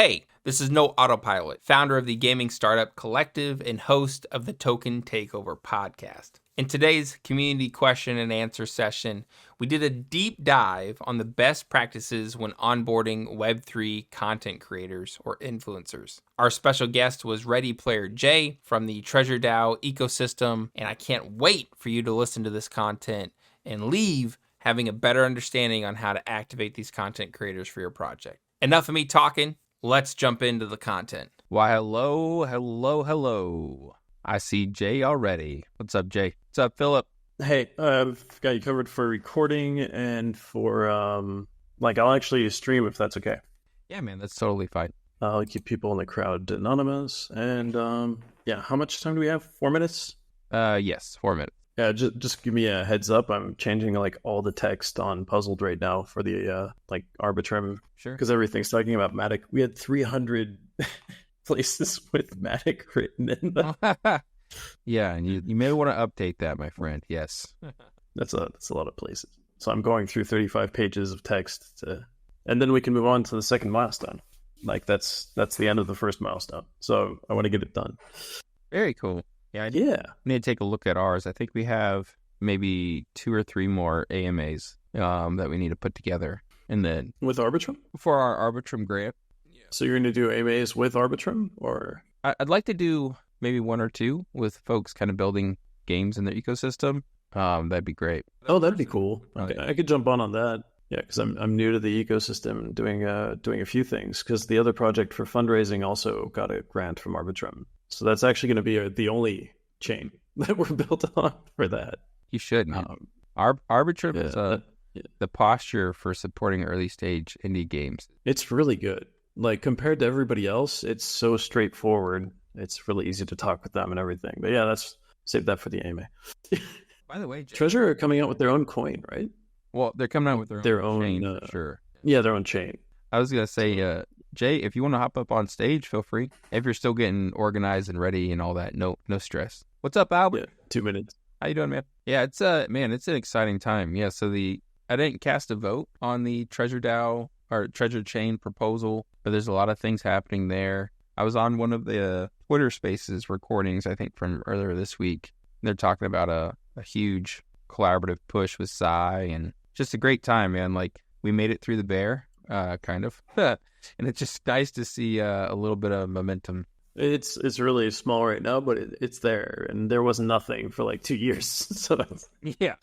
Hey, this is No Autopilot, founder of the Gaming Startup Collective and host of the Token Takeover podcast. In today's community question and answer session, we did a deep dive on the best practices when onboarding Web3 content creators or influencers. Our special guest was wReadyPlayerJay from the TreasureDAO ecosystem, and I can't wait for you to listen to this content and leave having a better understanding on how to activate these content creators for your project. Enough of me talking. Let's jump into the content. Why, hello. I see Jay already. What's up, Jay? What's up, Philip? Hey, I've got you covered for recording and for, I'll actually stream if that's okay. Yeah, man, that's totally fine. I'll keep people in the crowd anonymous. And, how much time do we have? 4 minutes? Yes, 4 minutes. Yeah, just give me a heads up. I'm changing, all the text on Puzzled right now for the, Arbitrum. Sure. Because everything's talking about Matic. We had 300 places with Matic written in them. Yeah, and you may want to update that, my friend. Yes. That's a lot of places. So I'm going through 35 pages of text and then we can move on to the second milestone. That's the end of the first milestone. So I want to get it done. Very cool. Yeah. I need to take a look at ours. I think we have maybe 2 or 3 more AMAs that we need to put together. And then with Arbitrum? For our Arbitrum grant. Yeah. So you're going to do AMAs with Arbitrum, or? I'd like to do maybe 1 or 2 with folks kind of building games in their ecosystem. That'd be great. Oh, that'd be cool. Okay. I could jump on that. Yeah, because I'm new to the ecosystem, doing a few things. Because the other project for fundraising also got a grant from Arbitrum, so that's actually going to be the only chain that we're built on for that. You should. Arbitrum is the posture for supporting early stage indie games. It's really good. Compared to everybody else, it's so straightforward. It's really easy to talk with them and everything. But yeah, save that for the AMA. By the way, Treasure are coming out with their own coin, right? Well, they're coming out with their own chain, for sure. Yeah, their own chain. I was going to say, Jay, if you want to hop up on stage, feel free. If you're still getting organized and ready and all that, no stress. What's up, Albert? Yeah, 2 minutes. How you doing, man? Yeah, it's an exciting time. Yeah, so I didn't cast a vote on the TreasureDAO or Treasure Chain proposal, but there's a lot of things happening there. I was on one of the Twitter Spaces recordings, I think, from earlier this week. They're talking about a huge collaborative push with Psy, and just a great time, man. We made it through the bear, kind of. And it's just nice to see a little bit of momentum. It's really small right now, but it's there, and there was nothing for 2 years. So yeah,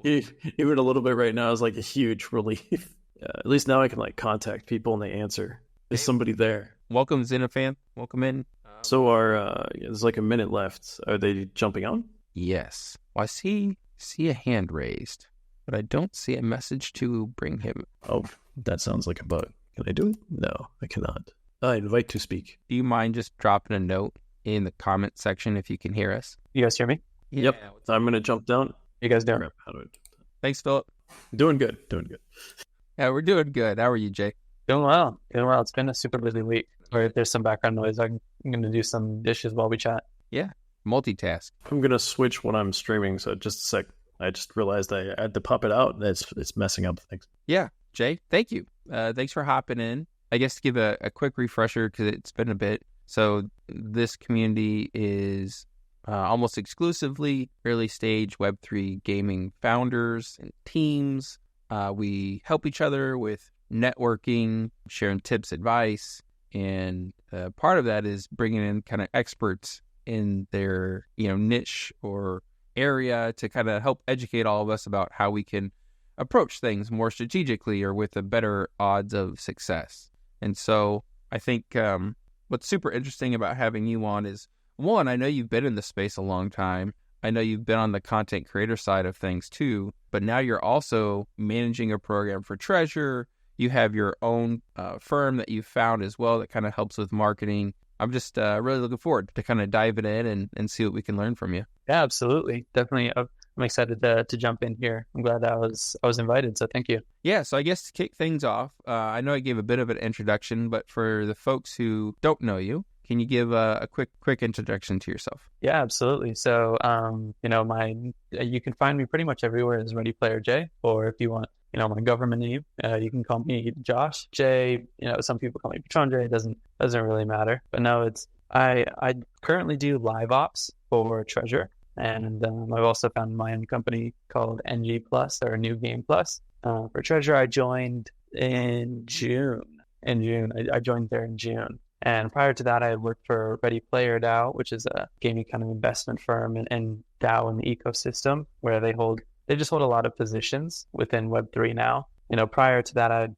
even a little bit right now is a huge relief. At least now I can contact people and they answer. There's somebody there. Welcome, Xenofan. Welcome in. So there's a minute left. Are they jumping on? Yes. Well, I see a hand raised, but I don't see a message to bring him. Oh, that sounds like a bug. Can I do it? No, I cannot. I invite to speak. Do you mind just dropping a note in the comment section if you can hear us? You guys hear me? Yeah. Yep. I'm going to jump down. You guys doing? Thanks, Philip. Doing good. Yeah, we're doing good. How are you, Jay? Doing well. It's been a super busy week. Or if there's some background noise, I'm going to do some dishes while we chat. Yeah, multitask. I'm going to switch when I'm streaming, so just a sec. I just realized I had to pop it out, and it's messing up things. Yeah, Jay, thank you. Thanks for hopping in. I guess to give a quick refresher, because it's been a bit. So this community is almost exclusively early stage Web3 gaming founders and teams. We help each other with networking, sharing tips, advice, and part of that is bringing in kind of experts in their niche or area to kind of help educate all of us about how we can approach things more strategically or with a better odds of success. And so I think what's super interesting about having you on is, one, I know you've been in the space a long time. I know you've been on the content creator side of things too, but now you're also managing a program for Treasure. You have your own firm that you found as well that kind of helps with marketing. I'm just really looking forward to kind of diving in and see what we can learn from you. Yeah, absolutely. Definitely. I'm excited to jump in here. I'm glad I was invited, so thank you. Yeah, so I guess to kick things off, I know I gave a bit of an introduction, but for the folks who don't know you, can you give a quick introduction to yourself? Yeah, absolutely. So, you can find me pretty much everywhere as wReadyPlayerJay, or if you want my government name. You can call me Josh J. Some people call me Patron J. It doesn't really matter. But no, I currently do live ops for Treasure, and I've also found my own company called NG Plus, or New Game Plus. For Treasure, I joined in June. I joined there in June. And prior to that, I had worked for wReadyPlayerJay, which is a gaming kind of investment firm and DAO in the ecosystem, where they just hold a lot of positions within Web3 now. Prior to that, I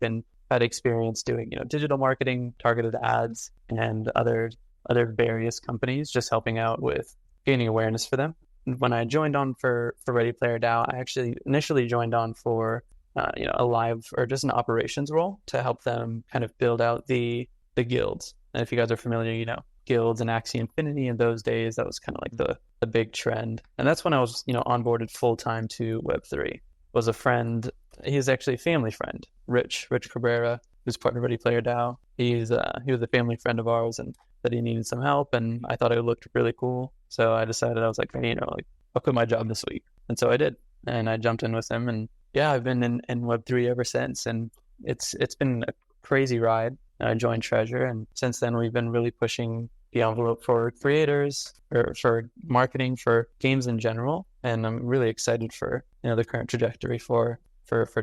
had experience doing, digital marketing, targeted ads, and other various companies, just helping out with gaining awareness for them. When I joined on for wReadyPlayerJay, I actually initially joined on for a live or just an operations role to help them kind of build out the guilds. And if you guys are familiar, guilds and Axie Infinity in those days, that was kind of like the big trend. And that's when I was, onboarded full time to Web3. Was a friend, he's actually a family friend, Rich Cabrera, who's part of wReadyPlayerJay. He was a family friend of ours, and that he needed some help, and I thought it looked really cool. So I decided, I was like, hey, I'll quit my job this week. And so I did. And I jumped in with him, and yeah, I've been in Web3 ever since, and it's been a crazy ride. I joined Treasure, and since then we've been really pushing the envelope for creators, or for marketing, for games in general. And I'm really excited for the current trajectory for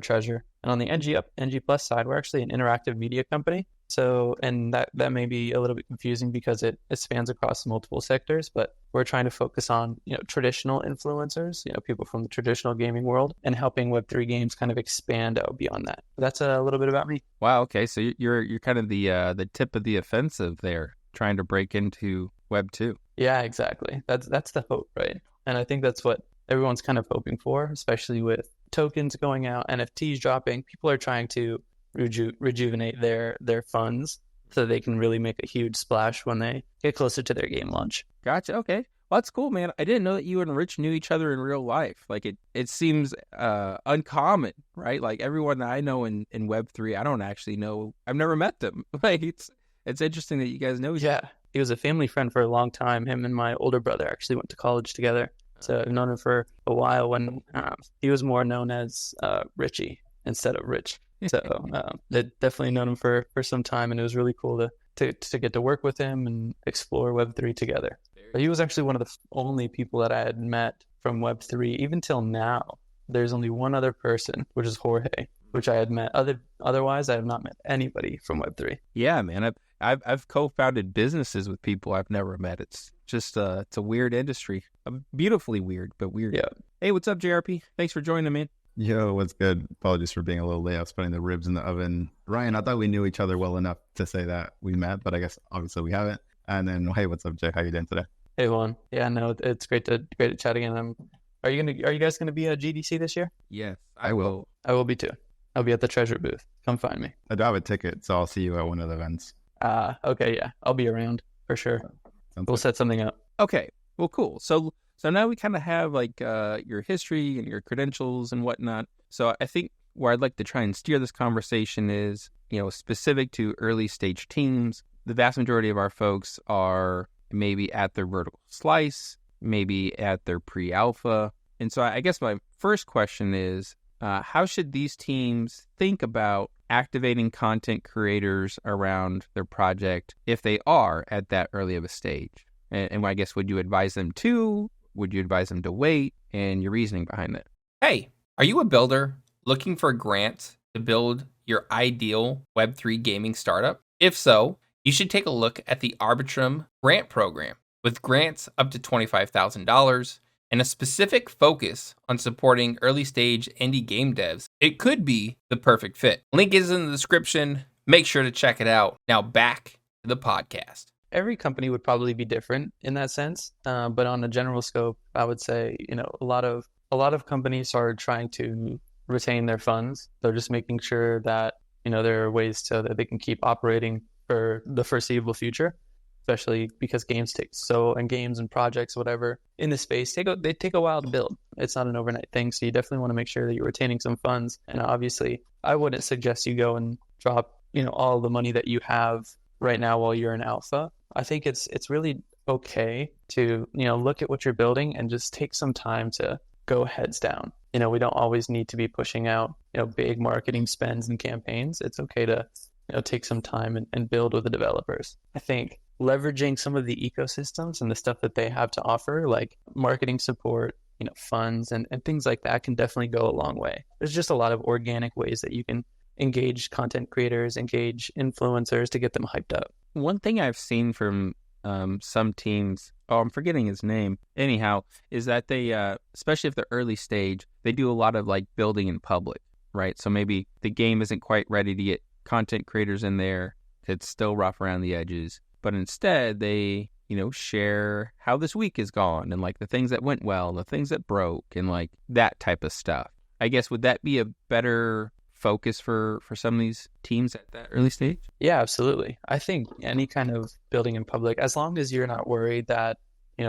Treasure. And on the NG Plus side, we're actually an interactive media company. So, and that may be a little bit confusing because it spans across multiple sectors, but we're trying to focus on, traditional influencers, people from the traditional gaming world, and helping Web3 games kind of expand out beyond that. That's a little bit about me. Wow. Okay. So you're kind of the tip of the offensive there, trying to break into Web 2. Yeah, exactly. That's the hope, right? And I think that's what everyone's kind of hoping for, especially with tokens going out, NFTs dropping. People are trying to rejuvenate their funds so they can really make a huge splash when they get closer to their game launch. Gotcha. Okay. Well, that's cool, man. I didn't know that you and Rich knew each other in real life. Like it seems uncommon, right? Like everyone that I know in Web3, I don't actually know. I've never met them. Like it's interesting that you guys know each other. Yeah. He was a family friend for a long time. Him and my older brother actually went to college together. So I've known him for a while when he was more known as Richie instead of Rich. So they've definitely known him for some time, and it was really cool to get to work with him and explore Web3 together. But he was actually one of the only people that I had met from Web3. Even till now, there's only one other person, which is Jorge, which I had met. Otherwise, I have not met anybody from Web3. Yeah, man. I've co-founded businesses with people I've never met. It's just it's a weird industry, beautifully weird, but weird. Yeah. Hey, what's up, JRP? Thanks for joining, man. Yo, what's good? Apologies for being a little late. I was putting the ribs in the oven. Ryan, I thought we knew each other well enough to say that we met, but I guess obviously we haven't. And then, hey, what's up, Jay? How you doing today? Hey, Juan. Yeah, no, it's great to chat again. Are you guys gonna be at GDC this year? Yes, I will. I will be too. I'll be at the Treasure booth. Come find me. I do have a ticket, so I'll see you at one of the events. Okay, yeah, I'll be around for sure. We'll set something up. Okay, well, cool. So now we kind of have like your history and your credentials and whatnot. So I think where I'd like to try and steer this conversation is, specific to early stage teams. The vast majority of our folks are maybe at their vertical slice, maybe at their pre-alpha. And so I guess my first question is, how should these teams think about activating content creators around their project if they are at that early of a stage? And I guess, would you advise them to? Would you advise them to wait? And your reasoning behind that? Hey, are you a builder looking for grants to build your ideal Web3 gaming startup? If so, you should take a look at the Arbitrum grant program. With grants up to $25,000 and a specific focus on supporting early stage indie game devs, it could be the perfect fit. Link is in the description. Make sure to check it out. Now back to the podcast. Every company would probably be different in that sense, but on a general scope, I would say a lot of companies are trying to retain their funds. They're just making sure that there are ways that they can keep operating for the foreseeable future, especially because games and projects, whatever in the space, they take a while to build. It's not an overnight thing, so you definitely want to make sure that you're retaining some funds. And obviously, I wouldn't suggest you go and drop all the money that you have right now while you're in alpha. I think it's really okay to look at what you're building and just take some time to go heads down. We don't always need to be pushing out big marketing spends and campaigns, it's okay to take some time and build with the developers. I think leveraging some of the ecosystems and the stuff that they have to offer, like marketing support, funds and things like that, can definitely go a long way. There's just a lot of organic ways that you can engage content creators, engage influencers to get them hyped up. One thing I've seen from some teams, I'm forgetting his name, anyhow, is that they, especially if they're early stage, they do a lot of like building in public, right? So maybe the game isn't quite ready to get content creators in there. It's still rough around the edges, but instead they, share how this week has gone and like the things that went well, the things that broke, and like that type of stuff. I guess, would that be a better focus for some of these teams at that early stage? Yeah, absolutely. I think any kind of building in public, as long as you're not worried that,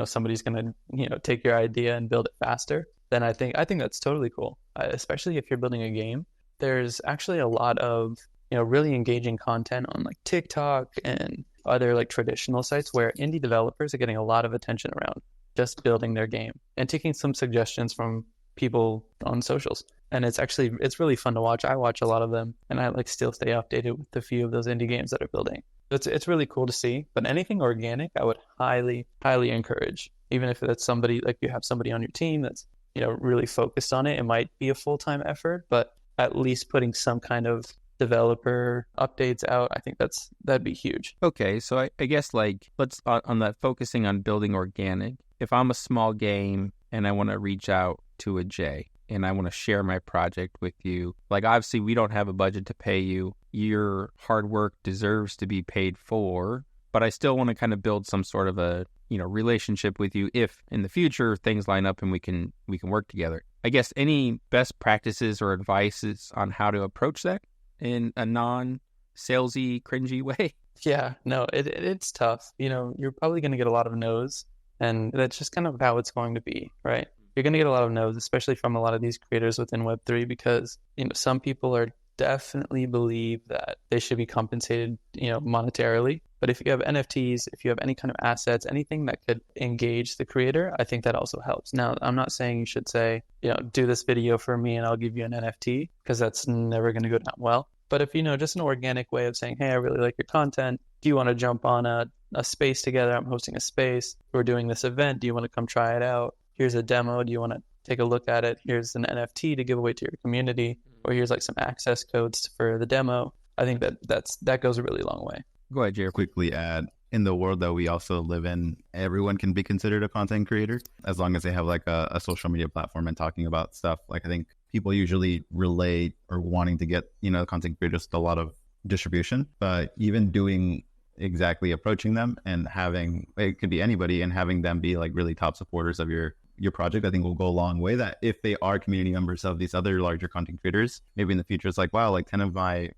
somebody's going to, take your idea and build it faster, then I think that's totally cool. Especially if you're building a game. There's actually a lot of, really engaging content on like TikTok and other like traditional sites where indie developers are getting a lot of attention around just building their game and taking some suggestions from people on socials. And it's really fun to watch. I watch a lot of them, and I like still stay updated with a few of those indie games that are building. It's really cool to see. But anything organic, I would highly, highly encourage. Even if that's somebody, like you have somebody on your team that's, really focused on it, it might be a full-time effort, but at least putting some kind of developer updates out, I think that'd be huge. Okay, so I guess like let's on that, focusing on building organic. If I'm a small game and I want to reach out to a Jay and I want to share my project with you, like obviously we don't have a budget to pay you. Your hard work deserves to be paid for, but I still want to kind of build some sort of a relationship with you if in the future things line up and we can work together. I guess any best practices or advices on how to approach that in a non-salesy, cringy way? Yeah, no, it's tough. You're probably going to get a lot of no's, and that's just kind of how it's going to be, right? You're going to get a lot of no's, especially from a lot of these creators within Web3, because, some people are definitely believe that they should be compensated, monetarily. But if you have NFTs, if you have any kind of assets, anything that could engage the creator, I think that also helps. Now, I'm not saying you should say, do this video for me and I'll give you an NFT, because that's never going to go down well. But if, just an organic way of saying, hey, I really like your content. Do you want to jump on a space together? I'm hosting a space. We're doing this event. Do you want to come try it out? Here's a demo. Do you want to take a look at it? Here's an NFT to give away to your community. Or here's like some access codes for the demo. I think that goes a really long way. Go ahead, Jared. Quickly add, in the world that we also live in, everyone can be considered a content creator as long as they have like a social media platform and talking about stuff. Like I think people usually relate or wanting to get, content creators with a lot of distribution, but even doing exactly approaching them and having, it could be anybody, and having them be like really top supporters of your project, I think will go a long way. That if they are community members of these other larger content creators, maybe in the future it's like, wow, like 10 of my,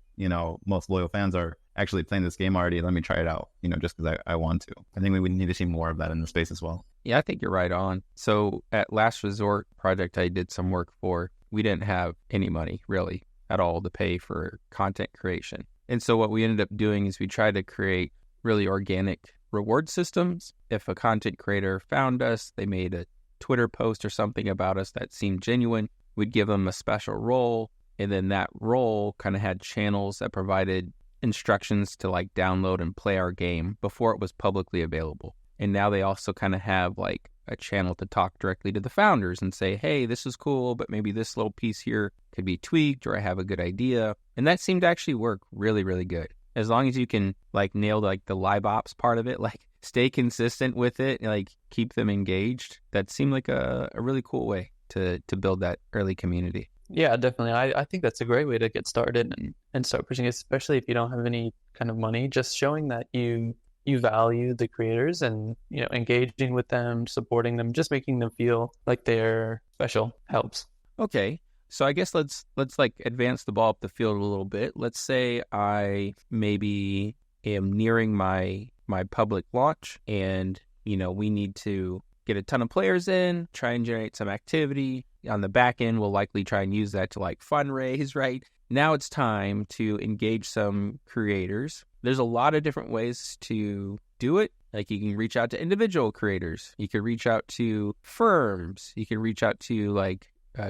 most loyal fans are actually playing this game already. Let me try it out, just because I want to. I think we would need to see more of that in the space as well. Yeah, I think you're right on. So at Last Resort project I did some work for, we didn't have any money really at all to pay for content creation. And so what we ended up doing is we tried to create really organic reward systems. If a content creator found us, they made a Twitter post or something about us that seemed genuine, we'd give them a special role. And then that role kind of had channels that provided instructions to like download and play our game before it was publicly available. And now they also kind of have like a channel to talk directly to the founders and say, hey, this is cool, but maybe this little piece here could be tweaked, or I have a good idea. And that seemed to actually work really, really good. As long as you can like nail like the live ops part of it, like stay consistent with it, like keep them engaged. That seemed like a really cool way to build that early community. Yeah, definitely. I think that's a great way to get started and start pushing it, especially if you don't have any kind of money. Just showing that you value the creators and, engaging with them, supporting them, just making them feel like they're special helps. Okay. So I guess let's like advance the ball up the field a little bit. Let's say I maybe am nearing my public launch and, we need to get a ton of players in, try and generate some activity. On the back end, we'll likely try and use that to like fundraise, right? Now it's time to engage some creators. There's a lot of different ways to do it. Like you can reach out to individual creators. You can reach out to firms. You can reach out to like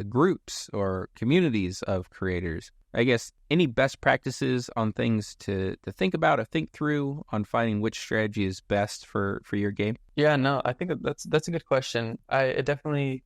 groups or communities of creators. I guess any best practices on things to think about or think through on finding which strategy is best for your game? Yeah, no, I think that's a good question. I definitely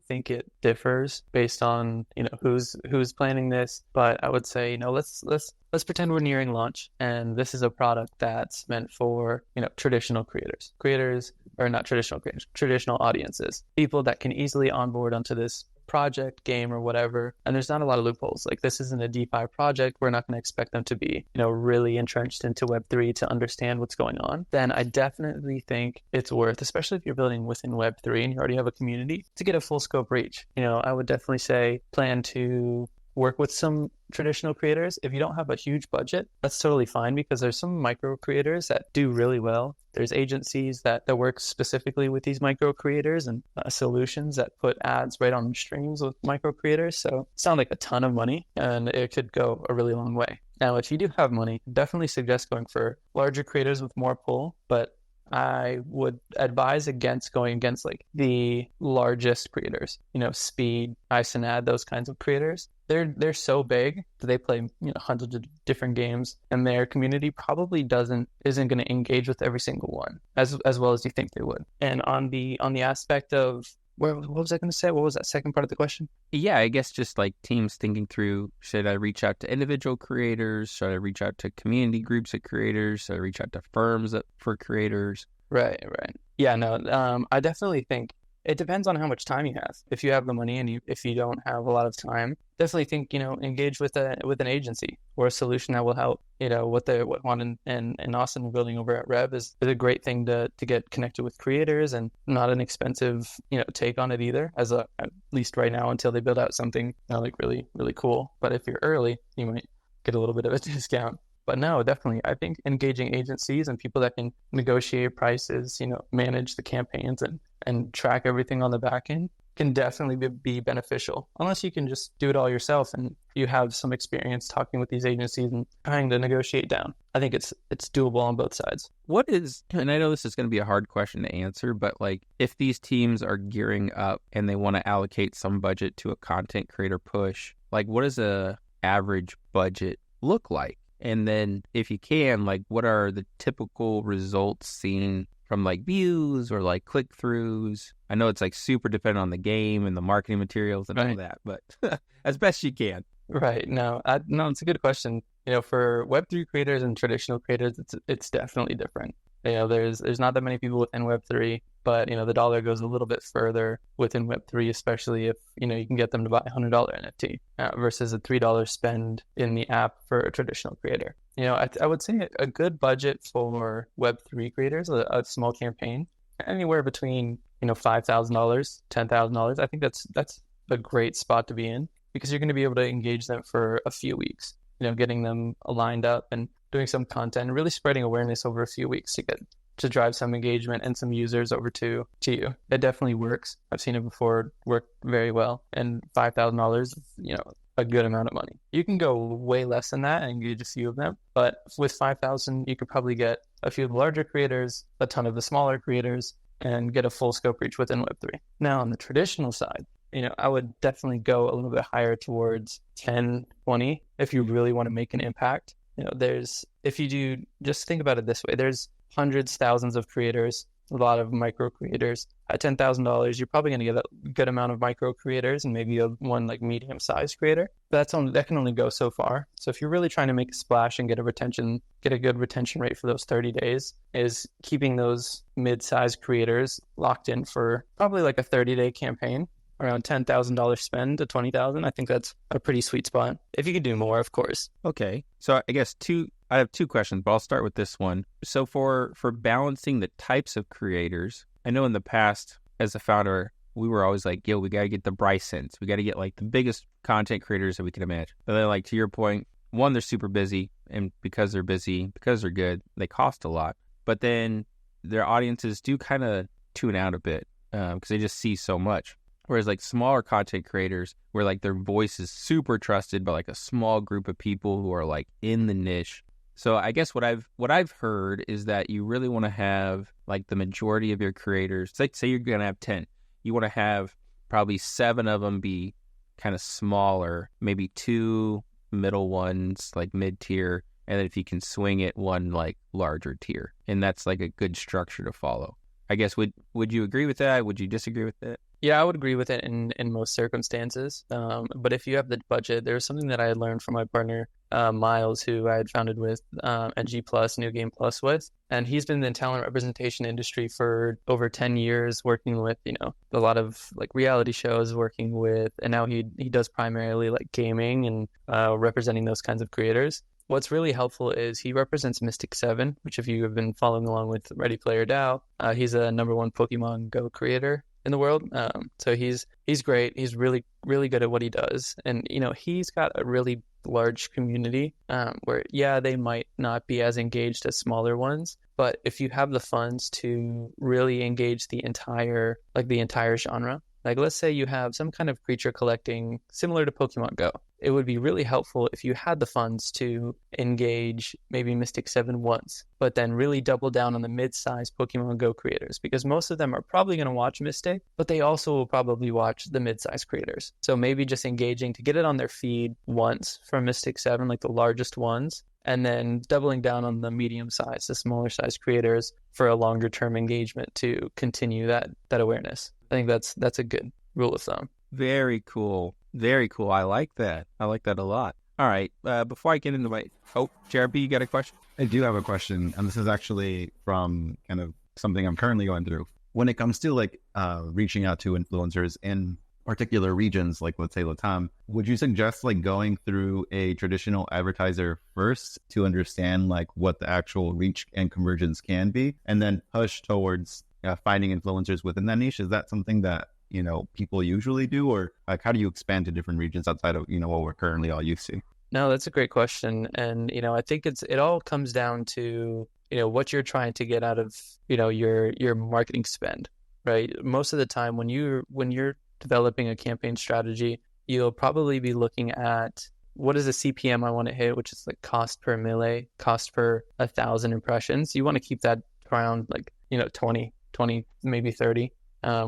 think it differs based on, who's planning this, but I would say, let's pretend we're nearing launch and this is a product that's meant for, traditional creators, or not traditional creators, traditional audiences, people that can easily onboard onto this project, game, or whatever, and there's not a lot of loopholes. Like, this isn't a DeFi project. We're not going to expect them to be, really entrenched into Web3 to understand what's going on. Then I definitely think it's worth, especially if you're building within Web3 and you already have a community, to get a full scope reach. I would definitely say plan to work with some traditional creators. If you don't have a huge budget, that's totally fine, because there's some micro creators that do really well. There's agencies that work specifically with these micro creators, and solutions that put ads right on streams with micro creators. So it's not like a ton of money, and it could go a really long way. Now, if you do have money, definitely suggest going for larger creators with more pull, but I would advise against going against like the largest creators, Speed, Isanad, those kinds of creators. They're so big that they play hundreds of different games, and their community probably isn't going to engage with every single one as well as you think they would. And on the aspect of what was I going to say? What was that second part of the question? Yeah, I guess just like teams thinking through, should I reach out to individual creators? Should I reach out to community groups of creators? Should I reach out to firms for creators? Right. Yeah, no, I definitely think it depends on how much time you have. If you have the money and if you don't have a lot of time, definitely think, engage with an agency or a solution that will help. What Juan and Austin are building over at Rev is a great thing to get connected with creators, and not an expensive, take on it either, at least right now, until they build out something like really, really cool. But if you're early, you might get a little bit of a discount. But no, definitely, I think engaging agencies and people that can negotiate prices, manage the campaigns and track everything on the back end can definitely be beneficial, unless you can just do it all yourself and you have some experience talking with these agencies and trying to negotiate down. I think it's doable on both sides. And I know this is going to be a hard question to answer, but like, if these teams are gearing up and they want to allocate some budget to a content creator push, like, what does a average budget look like? And then if you can, like, what are the typical results seen from like views or like click-throughs? I know it's like super dependent on the game and the marketing materials and all that, but as best you can. Right. No, it's a good question. For Web3 creators and traditional creators, it's definitely different. There's not that many people within Web3, but the dollar goes a little bit further within Web3, especially if you can get them to buy a $100 NFT versus a $3 spend in the app for a traditional creator. I would say a good budget for Web3 creators, a small campaign, anywhere between $5,000, $10,000. I think that's a great spot to be in, because you're going to be able to engage them for a few weeks. Getting them aligned up and doing some content and really spreading awareness over a few weeks to drive some engagement and some users over to you. It definitely works. I've seen it before work very well. And $5,000 is, a good amount of money. You can go way less than that and engage a few of them. But with 5,000, you could probably get a few of the larger creators, a ton of the smaller creators, and get a full scope reach within Web3. Now, on the traditional side, I would definitely go a little bit higher towards 10, 20 if you really want to make an impact. If you do, just think about it this way, there's hundreds, thousands of creators, a lot of micro creators. At $10,000, you're probably going to get a good amount of micro creators and maybe one like medium-sized creator. But that can only go so far. So if you're really trying to make a splash and get a good retention rate for those 30 days, is keeping those mid-sized creators locked in for probably like a 30-day campaign. Around $10,000 spend to $20,000. I think that's a pretty sweet spot. If you could do more, of course. Okay. So I guess I have two questions, but I'll start with this one. So for balancing the types of creators, I know in the past as a founder, we were always like, we got to get the Brysons. We got to get like the biggest content creators that we can imagine. But then like to your point, one, they're super busy, and because they're busy, because they're good, they cost a lot. But then their audiences do kind of tune out a bit because they just see so much. Whereas like smaller content creators, where like their voice is super trusted by like a small group of people who are like in the niche. So I guess what I've heard is that you really want to have like the majority of your creators, say you're going to have 10, you want to have probably 7 of them be kind of smaller, maybe 2 middle ones, like mid-tier, and then if you can swing it, 1 like larger tier. And that's like a good structure to follow. I guess, would you agree with that? Would you disagree with that? Yeah, I would agree with it in most circumstances. But if you have the budget, there's something that I had learned from my partner, Miles, who I had founded with NG Plus, New Game Plus with. And he's been in the talent representation industry for over 10 years, working with, a lot of like reality shows, and now he does primarily like gaming and representing those kinds of creators. What's really helpful is he represents Mystic 7, which if you have been following along with wReadyPlayerJay, he's a #1 Pokemon Go creator in the world. So he's great. He's really, really good at what he does. And, he's got a really large community where, they might not be as engaged as smaller ones. But if you have the funds to really engage the entire genre, like let's say you have some kind of creature collecting similar to Pokemon Go, it would be really helpful if you had the funds to engage maybe Mystic 7 once, but then really double down on the mid-sized Pokemon Go creators, because most of them are probably going to watch Mystic, but they also will probably watch the mid-sized creators. So maybe just engaging to get it on their feed once from Mystic 7, like the largest ones, and then doubling down on the medium-sized, the smaller-sized creators for a longer-term engagement to continue that awareness. I think that's a good rule of thumb. Very cool. Very cool. I like that. I like that a lot. All right. Before I get into JRB, you got a question? I do have a question, and this is actually from kind of something I'm currently going through. When it comes to like reaching out to influencers in particular regions, like let's say Latam, would you suggest like going through a traditional advertiser first to understand like what the actual reach and conversions can be, and then push towards finding influencers within that niche? Is that something that people usually do, or like how do you expand to different regions outside of what we're currently all used to? No, that's a great question. And I think it all comes down to what you're trying to get out of your marketing spend, right? Most of the time when you're developing a campaign strategy, you'll probably be looking at what is the CPM I want to hit, which is like cost per mille, cost per 1,000 impressions. You want to keep that around like 20, maybe 30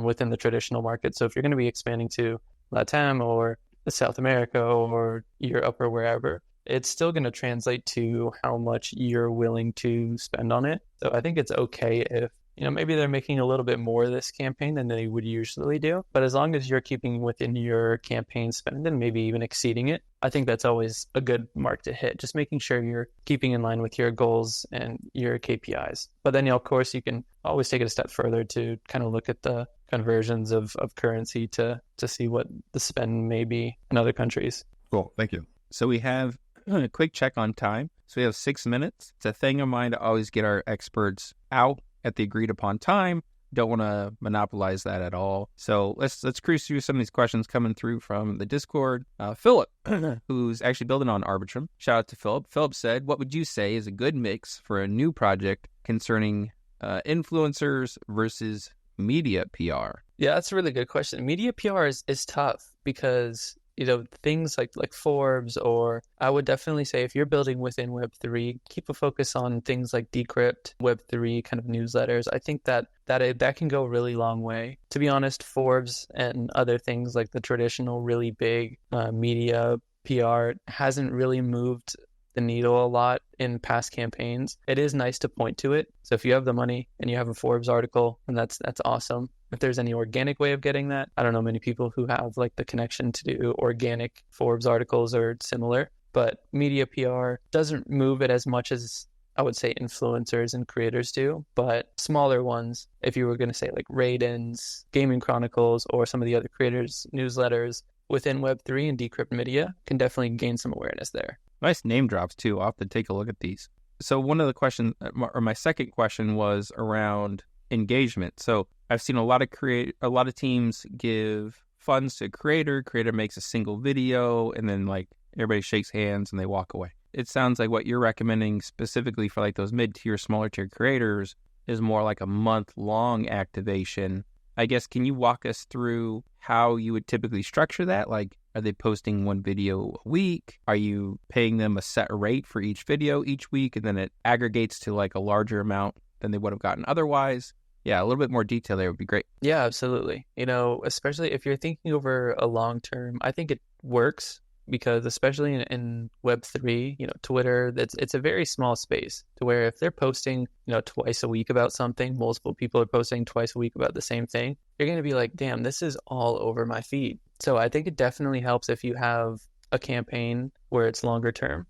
within the traditional market. So if you're going to be expanding to Latam or South America or Europe or wherever, it's still going to translate to how much you're willing to spend on it. So I think it's okay if maybe they're making a little bit more this campaign than they would usually do. But as long as you're keeping within your campaign spend and maybe even exceeding it, I think that's always a good mark to hit. Just making sure you're keeping in line with your goals and your KPIs. But then, of course, you can always take it a step further to kind of look at the conversions of currency to see what the spend may be in other countries. Cool. Thank you. So we have a quick check on time. So we have 6 minutes. It's a thing of mine to always get our experts out at the agreed upon time. Don't want to monopolize that at all. So let's cruise through some of these questions coming through from the Discord. Philip, who's actually building on Arbitrum. Shout out to Philip. Philip said, what would you say is a good mix for a new project concerning influencers versus media PR? Yeah, that's a really good question. Media PR is tough because things like Forbes, or I would definitely say if you're building within Web3, keep a focus on things like Decrypt, Web3 kind of newsletters. I think that can go a really long way. To be honest, Forbes and other things like the traditional really big media PR hasn't really moved the needle a lot in past campaigns. It is nice to point to it. So if you have the money and you have a Forbes article, and that's awesome. If there's any organic way of getting that, I don't know many people who have like the connection to do organic Forbes articles or similar, but media PR doesn't move it as much as I would say influencers and creators do, but smaller ones, if you were going to say like Raiden's, Gaming Chronicles, or some of the other creators' newsletters within Web3 and Decrypt Media can definitely gain some awareness there. Nice name drops too. I'll have to take a look at these. So one of the questions, or my second question, was around engagement. So I've seen a lot of teams give funds to a creator makes a single video, and then like everybody shakes hands and they walk away. It sounds like what you're recommending specifically for like those mid-tier, smaller tier creators is more like a month-long activation. I guess, can you walk us through how you would typically structure that? Like, are they posting one video a week? Are you paying them a set rate for each video each week, and then it aggregates to like a larger amount than they would have gotten otherwise? Yeah, a little bit more detail there would be great. Yeah, absolutely. Especially if you're thinking over a long term, I think it works because especially in Web3, Twitter, it's a very small space to where if they're posting, twice a week about something, multiple people are posting twice a week about the same thing, you're going to be like, damn, this is all over my feed. So I think it definitely helps if you have a campaign where it's longer term.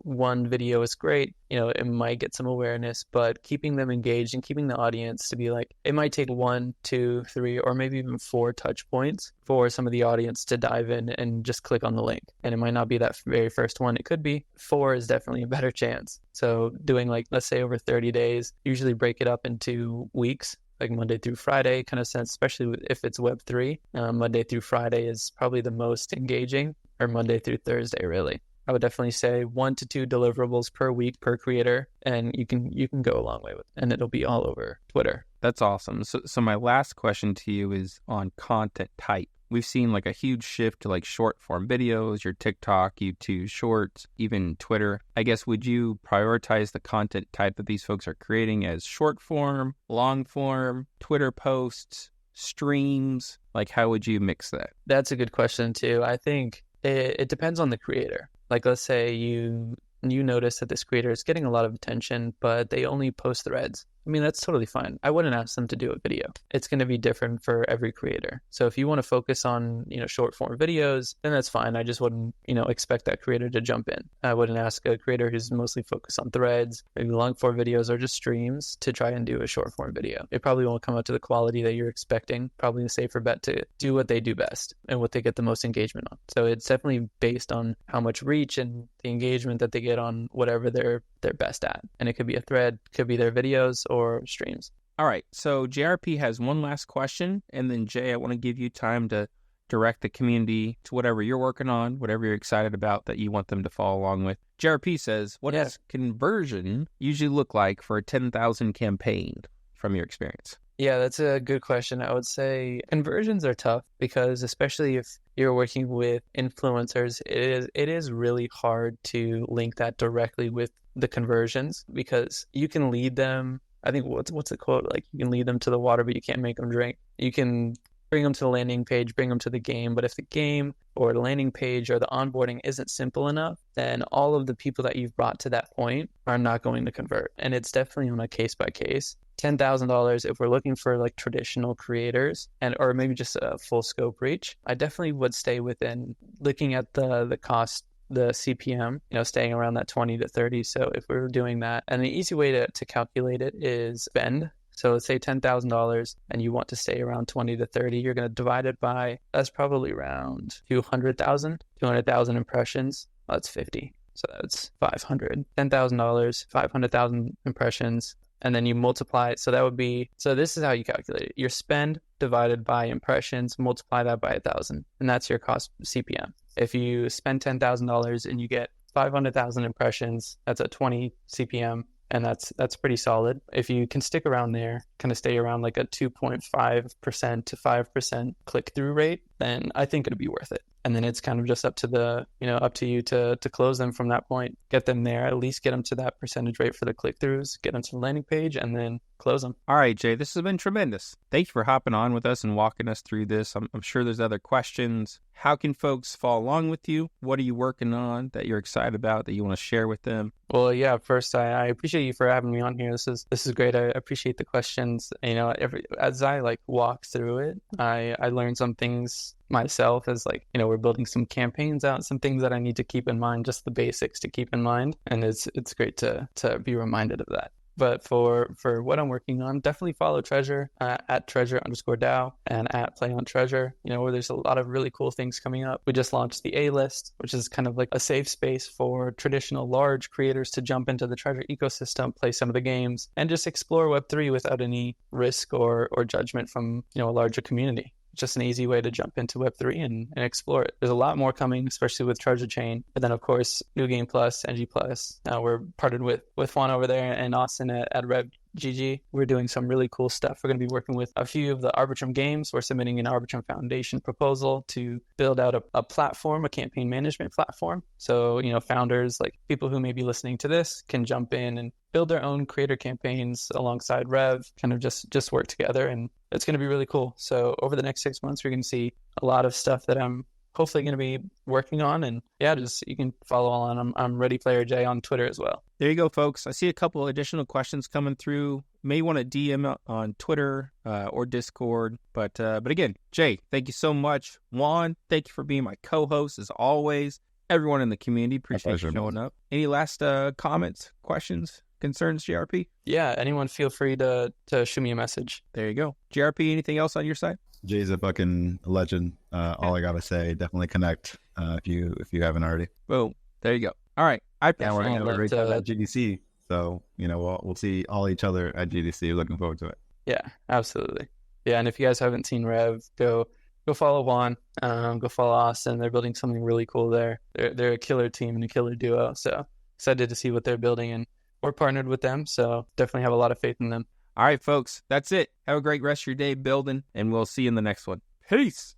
One video is great, it might get some awareness, but keeping them engaged and keeping the audience to be like, it might take 1, 2, 3, or maybe even 4 touch points for some of the audience to dive in and just click on the link. And it might not be that very first one. It could be 4 is definitely a better chance. So doing let's say over 30 days, usually break it up into weeks, like Monday through Friday kind of sense, especially if it's Web3. Monday through Friday is probably the most engaging, or Monday through Thursday, really. I would definitely say 1 to 2 deliverables per week per creator, and you can go a long way with it, and it'll be all over Twitter. That's awesome. So my last question to you is on content type. We've seen a huge shift to short form videos, your TikTok, YouTube Shorts, even Twitter. I guess, would you prioritize the content type that these folks are creating as short form, long form, Twitter posts, streams? How would you mix that? That's a good question too. I think it depends on the creator. Let's say you notice that this creator is getting a lot of attention, but they only post threads. I mean, that's totally fine. I wouldn't ask them to do a video. It's going to be different for every creator. So if you want to focus on, short form videos, then that's fine. I just wouldn't, expect that creator to jump in. I wouldn't ask a creator who's mostly focused on threads, maybe long form videos or just streams to try and do a short form video. It probably won't come up to the quality that you're expecting. Probably a safer bet to do what they do best and what they get the most engagement on. So it's definitely based on how much reach and the engagement that they get on whatever they're best at. And it could be a thread, could be their videos or streams. All right. So JRP has one last question. And then Jay, I want to give you time to direct the community to whatever you're working on, whatever you're excited about that you want them to follow along with. JRP says, what does conversion usually look like for a 10,000 campaign from your experience? Yeah, that's a good question. I would say conversions are tough because especially if you're working with influencers, it is really hard to link that directly with the conversions because you can lead them. I think what's the quote? You can lead them to the water, but you can't make them drink. You can bring them to the landing page, bring them to the game. But if the game or the landing page or the onboarding isn't simple enough, then all of the people that you've brought to that point are not going to convert. And it's definitely on a case by case. $10,000 if we're looking for traditional creators or maybe just a full scope reach, I definitely would stay within looking at the cost, the CPM, staying around that 20 to 30. So if we were doing that, and the easy way to calculate it is spend. So let's say $10,000 and you want to stay around 20 to 30, you're going to divide it by, that's probably around 200,000 impressions. That's 50. So that's 500. $10,000, 500,000 impressions. And then you multiply it. So that would be, so this is how you calculate it. Your spend divided by impressions, multiply that by 1,000. And that's your cost CPM. If you spend $10,000 and you get 500,000 impressions, that's a 20 CPM. And that's pretty solid. If you can stick around there, kind of stay around a 2.5% to 5% click-through rate, then I think it'll be worth it. And then it's kind of just up to you to close them from that point, get them there, at least get them to that percentage rate for the click-throughs, get them to the landing page, and then close them. All right, Jay, this has been tremendous. Thank you for hopping on with us and walking us through this. I'm sure there's other questions. How can folks follow along with you? What are you working on that you're excited about that you want to share with them? Well, yeah, first, I appreciate you for having me on here. This is great. I appreciate the questions. As I walk through it, I learned some things myself as we're building some campaigns out, some things that I need to keep in mind, just the basics to keep in mind. And it's great to be reminded of that. But for what I'm working on, definitely follow Treasure at treasure_DAO and at Play on Treasure, where there's a lot of really cool things coming up. We just launched the A-List, which is kind of a safe space for traditional large creators to jump into the Treasure ecosystem, play some of the games, and just explore Web3 without any risk or judgment from, a larger community, just an easy way to jump into Web3 and explore it. There's a lot more coming, especially with Treasure Chain. But then, of course, New Game Plus, NG Plus. Now we're partnered with Juan over there and Austin at RevGG. We're doing some really cool stuff. We're going to be working with a few of the Arbitrum games. We're submitting an Arbitrum Foundation proposal to build out a platform, a campaign management platform. So, founders, like people who may be listening to this, can jump in and build their own creator campaigns alongside Rev, kind of just work together. And it's going to be really cool. So over the next 6 months, we're going to see a lot of stuff that I'm hopefully going to be working on. And yeah, just you can follow on. I'm wReadyPlayerJay on Twitter as well. There you go, folks. I see a couple of additional questions coming through. May want to DM on Twitter or Discord. But again, Jay, thank you so much. Juan, thank you for being my co-host as always. Everyone in the community, appreciate you showing up. Any last comments, questions, concerns, JRP? Yeah, anyone feel free to shoot me a message. There you go. JRP, anything else on your side? Jay's a fucking legend. All I gotta say, definitely connect if you haven't already. Boom. There you go. All right. I And we're gonna have a great time at GDC. So we'll see all each other at GDC. Looking forward to it. Yeah, absolutely. Yeah, and if you guys haven't seen Rev, go follow Juan. Go follow Austin. They're building something really cool there. They're a killer team and a killer duo. So excited to see what they're building, and we're partnered with them. So definitely have a lot of faith in them. All right, folks. That's it. Have a great rest of your day building, and we'll see you in the next one. Peace.